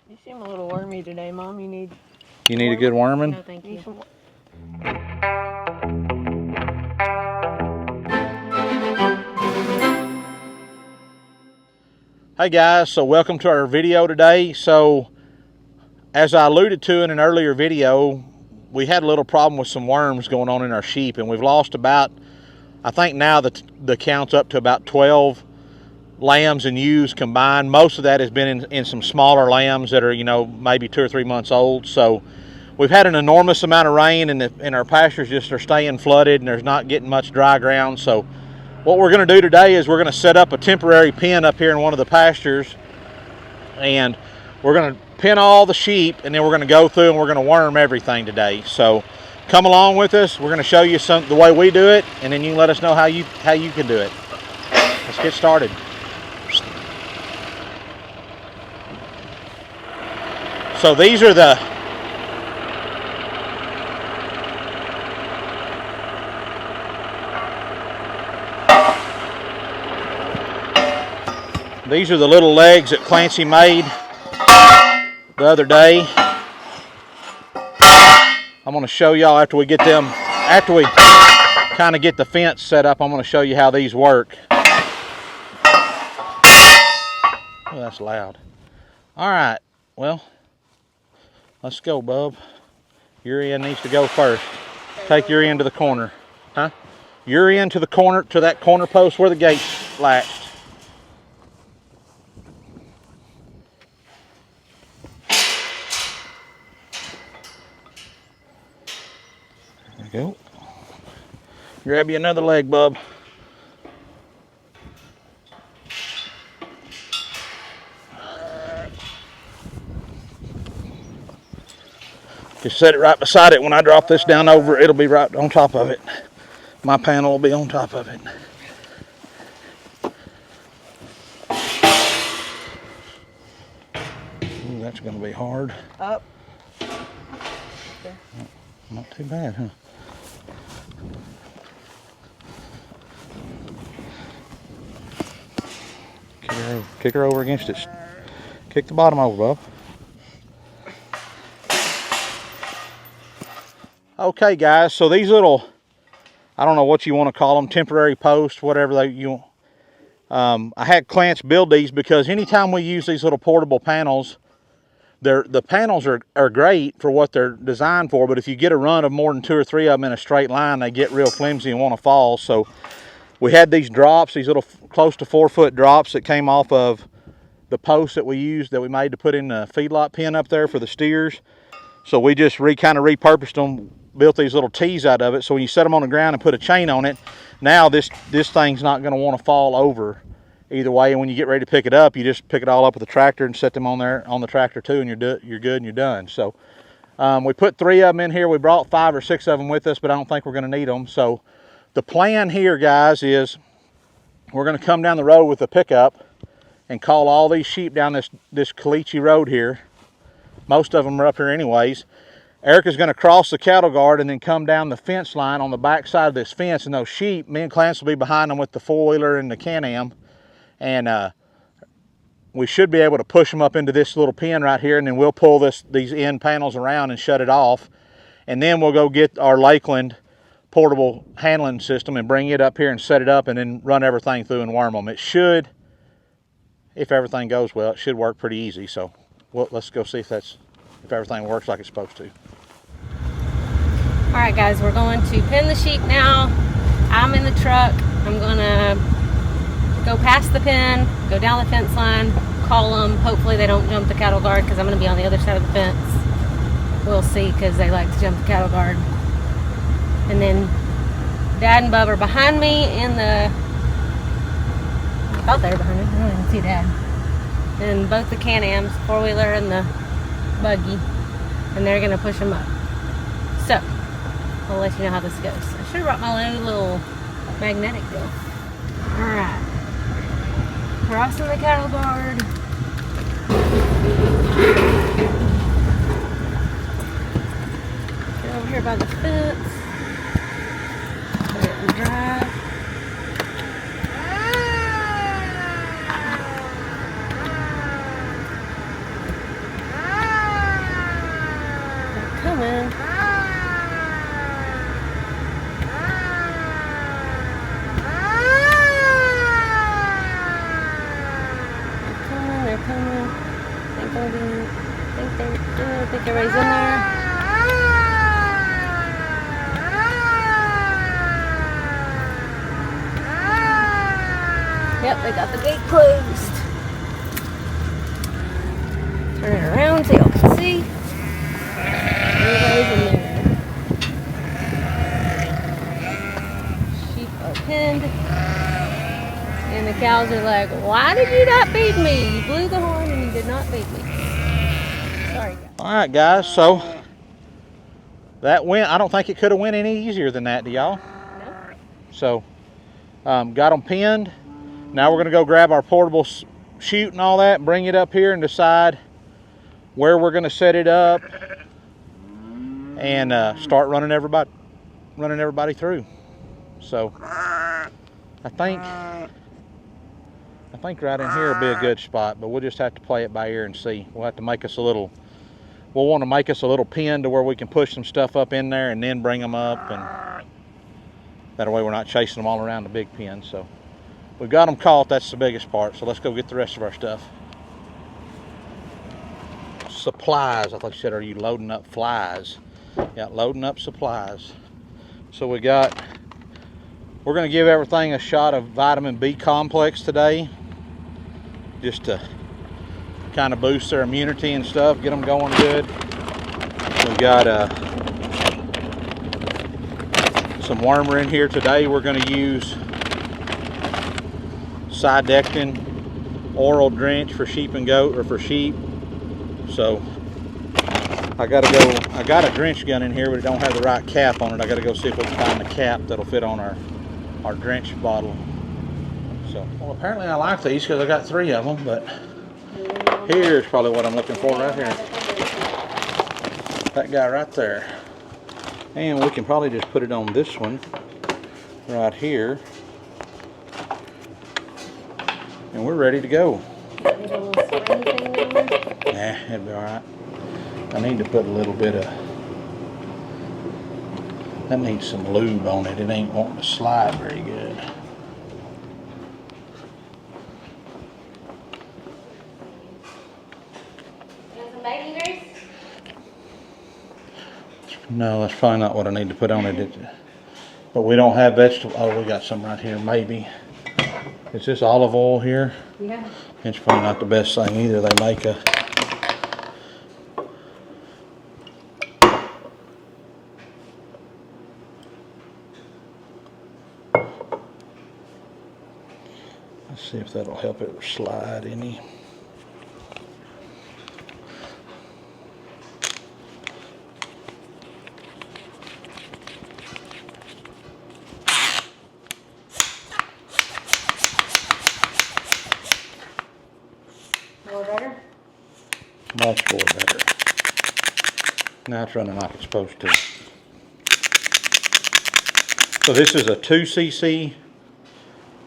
You seem a little wormy today, Mom. You need a good worming? No, thank you. Hey guys, so welcome to our video today. So as I alluded to in an earlier video, we had a little problem with some worms going on in our sheep, and we've lost about, I think now the count's up to about 12 lambs and ewes combined. Most of that has been in some smaller lambs that are, you know, maybe 2 or 3 months old. So we've had an enormous amount of rain, and our pastures just are staying flooded, and there's not getting much dry ground. So what we're going to do today is we're going to set up a temporary pen up here in one of the pastures, and we're going to pen all the sheep, and then we're going to go through and we're going to worm everything today. So come along with us. We're going to show you the way we do it, and then you can let us know how you can do it. Let's get started. So these are the little legs that Clancy made the other day. I'm going to show y'all after we get them, after we kind of get the fence set up, I'm going to show you how these work. Oh, that's loud. All right, well, let's go, bub. Your end needs to go first. Take your end to the corner. Huh? Your end to the corner, to that corner post where the gate's latched. There you go. Grab you another leg, bub. Just set it right beside it. When I drop this down over, it'll be right on top of it. My panel will be on top of it. Ooh, that's going to be hard. up. Not too bad, huh? Kick her over against it. Kick the bottom over, bub. Okay, guys, so these little, I don't know what you want to call them, temporary posts, whatever you want. I had Clance build these because anytime we use these little portable panels, the panels are great for what they're designed for, but if you get a run of more than 2 or 3 of them in a straight line, they get real flimsy and want to fall. So we had these drops, these little close to 4-foot drops that came off of the posts that we used, that we made to put in the feedlot pen up there for the steers. So we just kind of repurposed them, built these little T's out of it. So when you set them on the ground and put a chain on it, now this thing's not going to want to fall over either way. And when you get ready to pick it up, you just pick it all up with the tractor and set them on there on the tractor too, and you're good and you're done. So we put 3 of them in here. We brought 5 or 6 of them with us, but I don't think we're going to need them. So the plan here, guys, is we're going to come down the road with a pickup and call all these sheep down this caliche road here. Most of them are up here anyways. Erica's going to cross the cattle guard and then come down the fence line on the back side of this fence, and those sheep, me and Clance will be behind them with the 4-wheeler and the Can-Am, and we should be able to push them up into this little pen right here, and then we'll pull these end panels around and shut it off, and then we'll go get our Lakeland portable handling system and bring it up here and set it up, and then run everything through and worm them. It should, if everything goes well, it should work pretty easy. So let's go see if everything works like it's supposed to. All right, guys, we're going to pen the sheep now. I'm in the truck. I'm gonna go past the pen, go down the fence line, call them. Hopefully they don't jump the cattle guard, because I'm gonna be on the other side of the fence. We'll see, because they like to jump the cattle guard. And then Dad and Bub are behind me in the, I thought they were behind me, I don't even see Dad. And both the Can-Ams, 4-wheeler and the buggy, and they're gonna push them up. So I'll let you know how this goes. I should have brought my new little magnetic deal. Alright, crossing the cattle guard. Get over here by the fence. Let it drive. I think everybody's in there. Yep, they got the gate closed. Turn it around so y'all can see. Everybody's in there. Sheep are pinned. And the cows are like, why did you not feed me? You blew the horn and you did not feed me. Sorry, guys. All right, guys, so that went, I don't think it could have went any easier than that, do y'all? No. So, got them pinned. Now we're gonna go grab our portable chute and all that, bring it up here and decide where we're gonna set it up and start running everybody through. So, I think right in here will be a good spot, but we'll just have to play it by ear and see. We'll have to make us a little, we'll want to make us a little pen to where we can push some stuff up in there and then bring them up, and that way we're not chasing them all around the big pen. So we've got them caught, that's the biggest part. So let's go get the rest of our stuff. Supplies, I thought you said, are you loading up flies? Yeah, loading up supplies. So we're going to give everything a shot of vitamin B complex today, just to kind of boost their immunity and stuff, get them going good. We got some wormer in here today. We're going to use Sidectin oral drench for sheep and goat, or for sheep. So I got a drench gun in here, but it don't have the right cap on it. I got to go see if we can find the cap that'll fit on our drench bottle. So, well, apparently I like these because I got 3 of them, but here's probably what I'm looking for right here. That guy right there. And we can probably just put it on this one right here. And we're ready to go. Nah, it'll be all right. I need to put a little bit of, that needs some lube on it. It ain't wanting to slide very good. No, that's probably not what I need to put on it. But we don't have vegetable. Oh, we got some right here, maybe. Is this olive oil here? Yeah. It's probably not the best thing either. They make a... Let's see if that'll help it slide any. More better? Much more better. Now it's running like it's supposed to. So this is a 2cc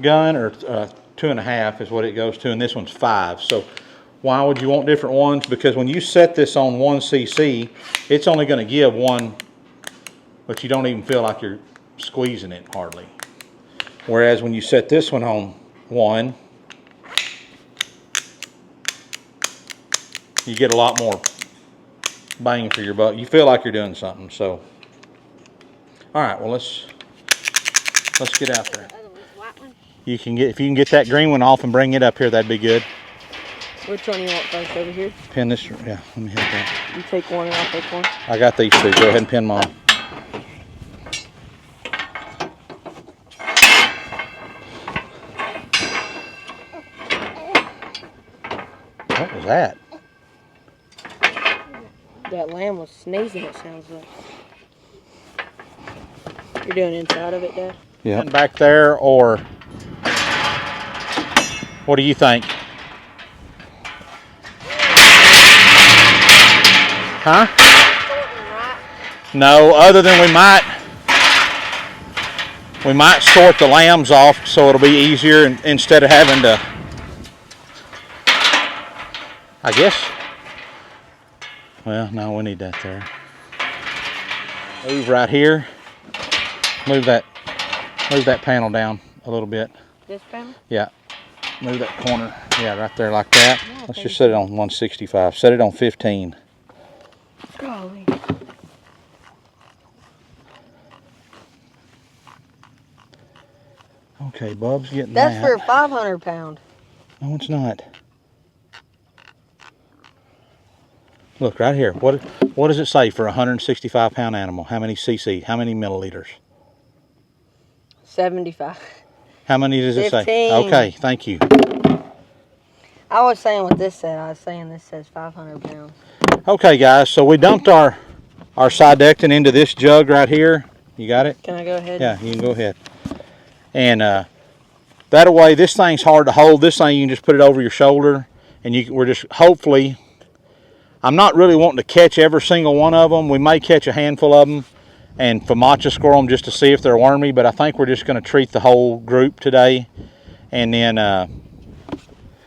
gun, or 2.5 is what it goes to, and this one's 5. So why would you want different ones? Because when you set this on 1cc, it's only going to give 1, but you don't even feel like you're squeezing it hardly. Whereas when you set this one on 1, you get a lot more bang for your buck. You feel like you're doing something. So, all right, well let's get out there. You can get, if you can get that green one off and bring it up here, that'd be good. Which one you want first, over here? Pin this, yeah, let me hit that. You take one and I'll take one. I got these 2, go ahead and pin them on. What was that? That lamb was sneezing, it sounds like. You're doing inside of it, Dad? Yeah. Back there, or what do you think? Huh? No, other than we might sort the lambs off so it'll be easier, instead of having to, I guess. Well, no, we need that there. Move right here. Move that panel down a little bit. This panel? Yeah. Move that corner. Yeah, right there like that. Yeah, Let's just set it on 165. Set it on 15. Golly. Okay, Bub's getting That's that. for a 500 pound. No, it's not. Look right here. What does it say for a 165 pound animal? How many cc? How many milliliters? 75. How many does it 15. say? Okay, thank you. I was saying what this said. I was saying this says 500 pounds. Okay, guys. So we dumped our sidectin into this jug right here. You got it? Can I go ahead? Yeah, you can go ahead. And that way, this thing's hard to hold. This thing, you can just put it over your shoulder, and we're just hopefully. I'm not really wanting to catch every single one of them. We may catch a handful of them and FAMACHA score them just to see if they're wormy, but I think we're just going to treat the whole group today. And then,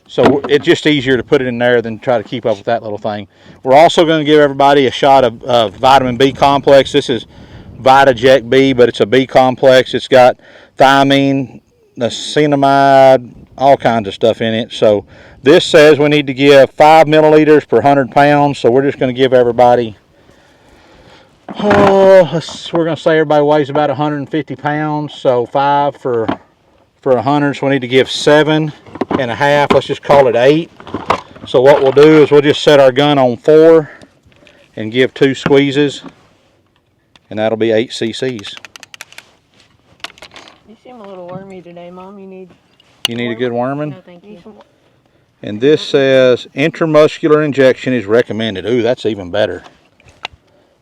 so it's just easier to put it in there than try to keep up with that little thing. We're also going to give everybody a shot of vitamin B complex. This is VitaJect B, but it's a B complex. It's got thiamine, niacinamide, all kinds of stuff in it. So this says we need to give 5 milliliters per 100 pounds. So we're just going to give everybody, we're going to say everybody weighs about 150 pounds. So 5 for 100. So we need to give 7.5. Let's just call it 8. So what we'll do is we'll just set our gun on 4 and give 2 squeezes. And that'll be 8 cc's. You seem a little wormy today, Mom. You need a good worming? No, thank you. And this says intramuscular injection is recommended. Ooh, that's even better.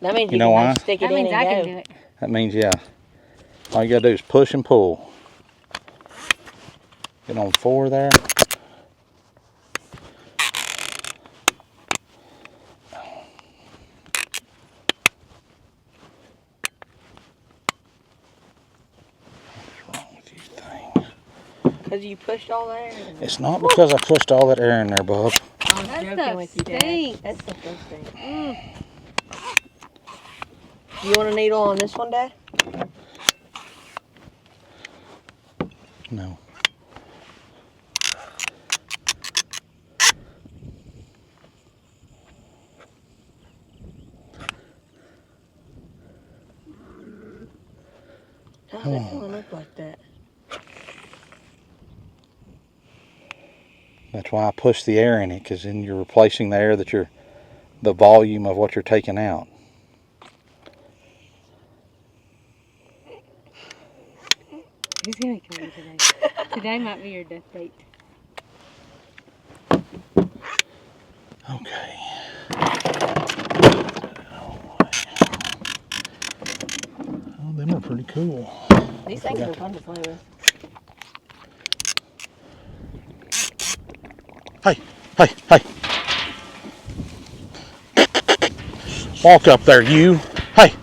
That means You know can why? stick it That in means and I go. can do it. That means, yeah. All you gotta do is push and pull. Get on 4 there. Because you pushed all that air in there. It's not because I pushed all that air in there, bub. I was That joking stuff with you, Dad. stinks. That's the first thing. You want a needle on this one, Dad? No. How does it gonna look like that? That's why I push the air in it, because then you're replacing the air the volume of what you're taking out. Who's gonna kill you today? Today might be your death date. Okay. Oh, them are pretty cool. These things are fun to play with. Hey, hey, hey. Walk up there, you. Hey.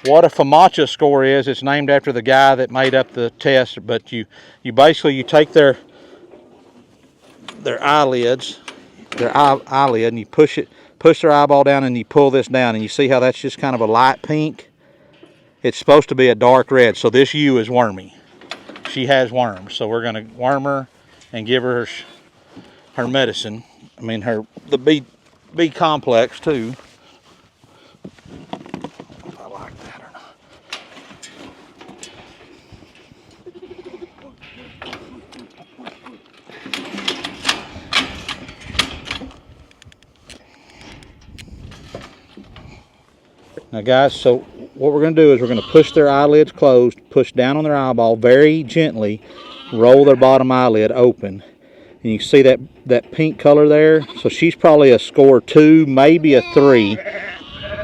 What a FAMACHA score is, it's named after the guy that made up the test, but you basically take their eyelids, eyelid, and you push their eyeball down, and you pull this down, and you see how that's just kind of a light pink. It's supposed to be a dark red, so this ewe is wormy. She has worms, so we're going to worm her and give her her medicine. I mean the B complex too. If I like that or not. Now guys, so what we're going to do is we're going to push their eyelids closed, push down on their eyeball very gently, roll their bottom eyelid open. And you can see that pink color there. So she's probably a score 2, maybe a 3.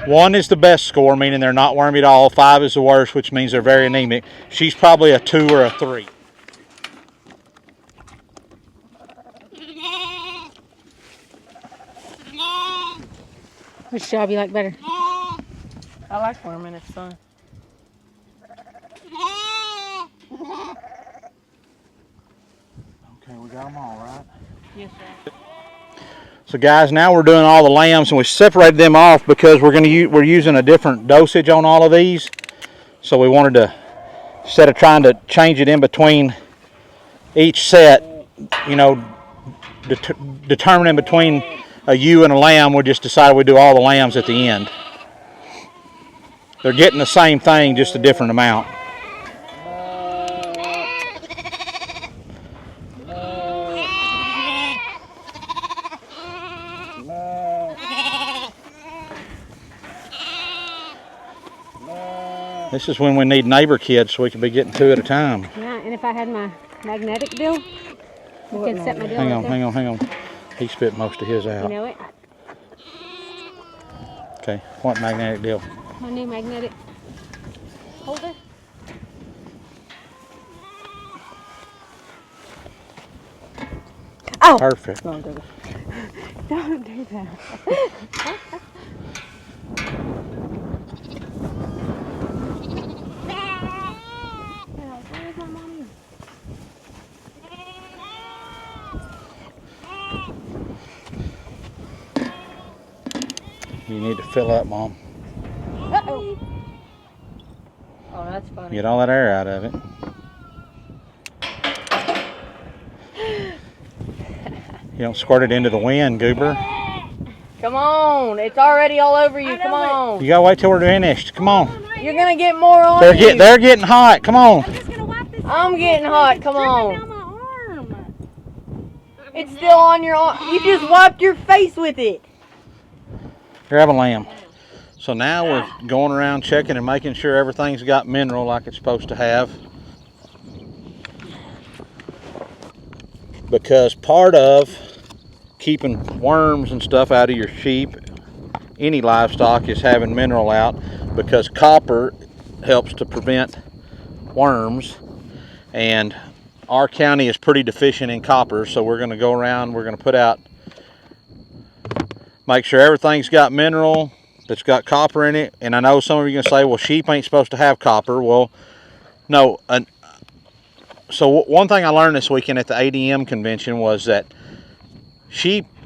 1 is the best score, meaning they're not wormy at all. 5 is the worst, which means they're very anemic. She's probably a 2 or a 3. Which job you like better? I like worming, it's fun. got them all, right? Yes, sir. So guys, now we're doing all the lambs, and we separated them off because we're using a different dosage on all of these. So we wanted to, instead of trying to change it in between each set, you know, determining between a ewe and a lamb, we just decided we'd do all the lambs at the end. They're getting the same thing, just a different amount. This is when we need neighbor kids so we can be getting 2 at a time. Yeah, and if I had my magnetic deal, you could set my deal Hang right on, there. hang on. He spit most of his out. You know it? Okay, what magnetic deal? My new magnetic holder. Oh! Perfect. Don't do Don't do that. You need to fill up, Mom. Uh-oh. Oh, that's funny. Get all that air out of it. You don't squirt it into the wind, Goober. Come on. It's already all over you. Come on. You gotta wait till we're finished. Come on. You're going to get more on They're you. getting hot. Come on. I'm just gonna wipe this. I'm getting hot. Come on. Down my arm. It's still on your arm. You just wiped your face with it. Grab a lamb. So now we're going around checking and making sure everything's got mineral like it's supposed to have. Because part of keeping worms and stuff out of your sheep, any livestock, is having mineral out, because copper helps to prevent worms, and our county is pretty deficient in copper, so we're going to go around, we're going to put out, make sure everything's got mineral that's got copper in it. And I know some of you are going to say, well, sheep ain't supposed to have copper. Well, no. So one thing I learned this weekend at the ADM convention was that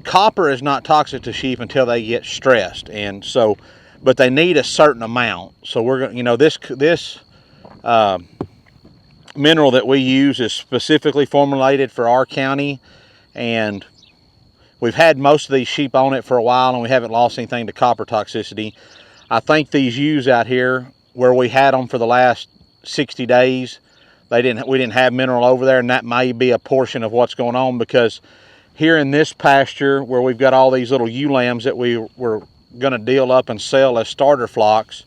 copper is not toxic to sheep until they get stressed, and so, but they need a certain amount. So we're going, you know, this mineral that we use is specifically formulated for our county, and we've had most of these sheep on it for a while, and we haven't lost anything to copper toxicity. I think these ewes out here, where we had them for the last 60 days, we didn't have mineral over there, and that may be a portion of what's going on, because here in this pasture where we've got all these little ewe lambs that we were going to deal up and sell as starter flocks,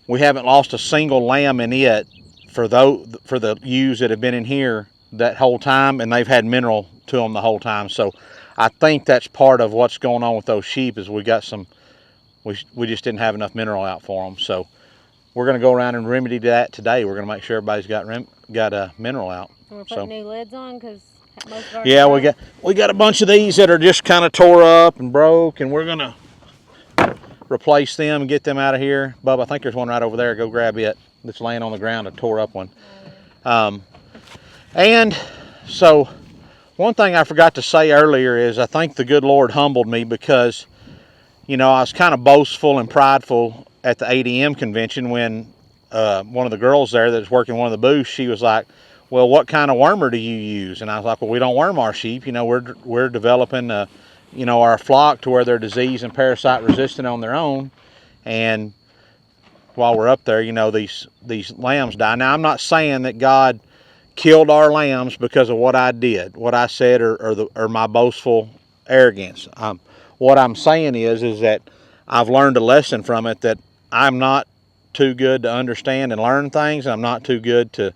we haven't lost a single lamb in it for the ewes that have been in here that whole time, and they've had mineral to them the whole time. So I think that's part of what's going on with those sheep, is we got some, we just didn't have enough mineral out for them. So we're going to go around and remedy that today. We're going to make sure everybody's got mineral out. We're putting new lids on because most of our Yeah, we got a bunch of these that are just kind of tore up and broke, and we're going to replace them and get them out of here. Bub, I think there's one right over there. Go grab it. That's laying on the ground, a tore up one. And so one thing I forgot to say earlier is I think the good Lord humbled me, because, you know, I was kind of boastful and prideful at the ADM convention when one of the girls there that's working one of the booths, she was like, well, what kind of wormer do you use? And I was like, well, we don't worm our sheep. You know, we're developing, you know, our flock to where they're disease and parasite resistant on their own. And while we're up there, you know, these lambs die. Now, I'm not saying that God killed our lambs because of what I did, what I said, or my boastful arrogance. What I'm saying is that I've learned a lesson from it, that I'm not too good to understand and learn things, and I'm not too good to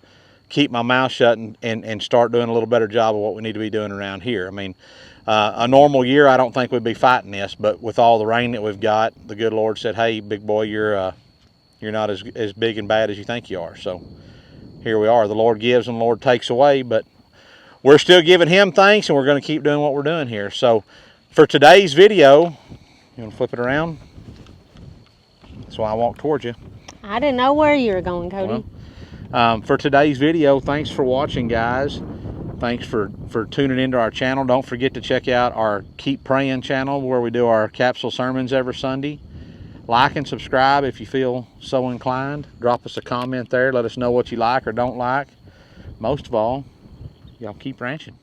keep my mouth shut and start doing a little better job of what we need to be doing around here. I mean, a normal year, I don't think we'd be fighting this, but with all the rain that we've got, the good Lord said, hey, big boy, you're not as big and bad as you think you are. So here we are. The Lord gives and the Lord takes away, but we're still giving him thanks, and we're going to keep doing what we're doing here. So for today's video, you want to flip it around? That's why I walked towards you. I didn't know where you were going, Cody. Well, for today's video, thanks for watching, guys. Thanks for tuning into our channel. Don't forget to check out our Keep Praying channel where we do our capsule sermons every Sunday. Like and subscribe if you feel so inclined. Drop us a comment there. Let us know what you like or don't like. Most of all, y'all keep ranching.